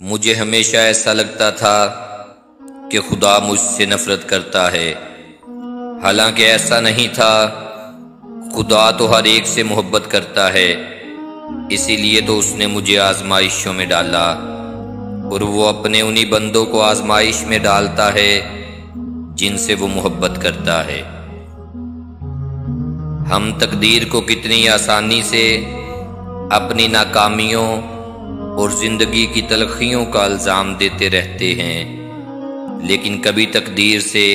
مجھے ہمیشہ ایسا لگتا تھا کہ خدا مجھ سے نفرت کرتا ہے، حالانکہ ایسا نہیں تھا۔ خدا تو ہر ایک سے محبت کرتا ہے، اسی لیے تو اس نے مجھے آزمائشوں میں ڈالا، اور وہ اپنے انہی بندوں کو آزمائش میں ڈالتا ہے جن سے وہ محبت کرتا ہے۔ ہم تقدیر کو کتنی آسانی سے اپنی ناکامیوں اور زندگی کی تلخیوں کا الزام دیتے رہتے ہیں، لیکن کبھی تقدیر سے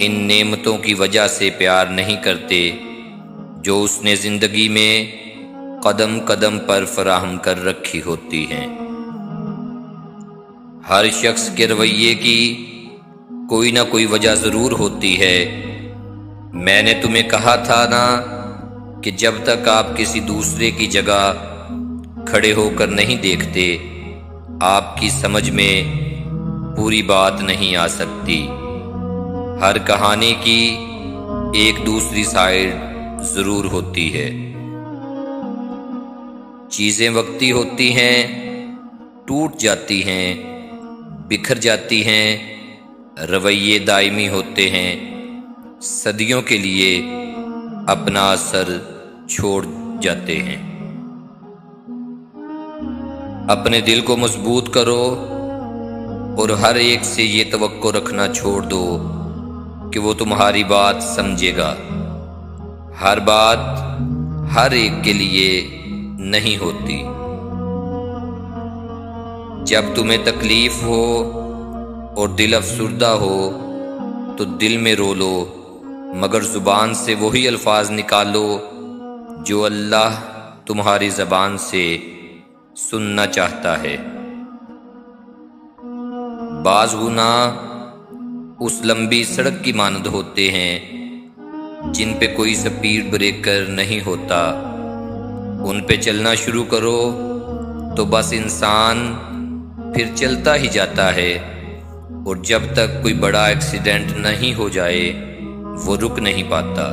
ان نعمتوں کی وجہ سے پیار نہیں کرتے جو اس نے زندگی میں قدم قدم پر فراہم کر رکھی ہوتی ہیں۔ ہر شخص کے رویے کی کوئی نہ کوئی وجہ ضرور ہوتی ہے۔ میں نے تمہیں کہا تھا نا کہ جب تک آپ کسی دوسرے کی جگہ کھڑے ہو کر نہیں دیکھتے، آپ کی سمجھ میں پوری بات نہیں آ سکتی۔ ہر کہانی کی ایک دوسری سائیڈ ضرور ہوتی ہے۔ چیزیں وقتی ہوتی ہیں، ٹوٹ جاتی ہیں، بکھر جاتی ہیں، رویے دائمی ہوتے ہیں، صدیوں کے لیے اپنا اثر چھوڑ جاتے ہیں۔ اپنے دل کو مضبوط کرو اور ہر ایک سے یہ توقع رکھنا چھوڑ دو کہ وہ تمہاری بات سمجھے گا۔ ہر بات ہر ایک کے لیے نہیں ہوتی۔ جب تمہیں تکلیف ہو اور دل افسردہ ہو تو دل میں رو لو، مگر زبان سے وہی الفاظ نکالو جو اللہ تمہاری زبان سے سننا چاہتا ہے۔ بعض گناہ اس لمبی سڑک کی مانند ہوتے ہیں جن پہ کوئی سپیڈ بریکر نہیں ہوتا۔ ان پہ چلنا شروع کرو تو بس انسان پھر چلتا ہی جاتا ہے، اور جب تک کوئی بڑا ایکسیڈنٹ نہیں ہو جائے وہ رک نہیں پاتا۔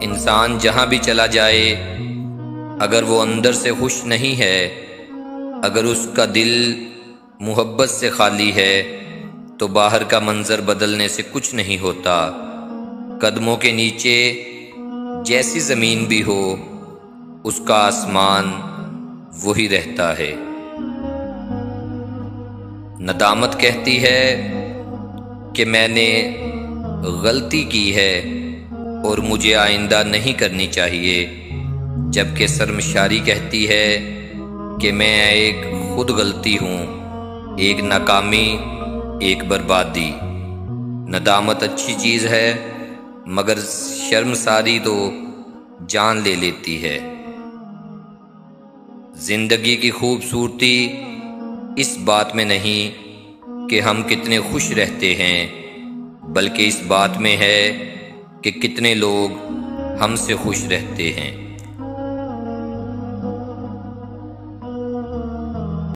انسان جہاں بھی چلا جائے، اگر وہ اندر سے خوش نہیں ہے، اگر اس کا دل محبت سے خالی ہے، تو باہر کا منظر بدلنے سے کچھ نہیں ہوتا۔ قدموں کے نیچے جیسی زمین بھی ہو، اس کا آسمان وہی رہتا ہے۔ ندامت کہتی ہے کہ میں نے غلطی کی ہے اور مجھے آئندہ نہیں کرنی چاہیے، جبکہ شرمساری کہتی ہے کہ میں ایک خود غلطی ہوں، ایک ناکامی، ایک بربادی۔ ندامت اچھی چیز ہے، مگر شرمساری تو جان لے لیتی ہے۔ زندگی کی خوبصورتی اس بات میں نہیں کہ ہم کتنے خوش رہتے ہیں، بلکہ اس بات میں ہے کہ کتنے لوگ ہم سے خوش رہتے ہیں۔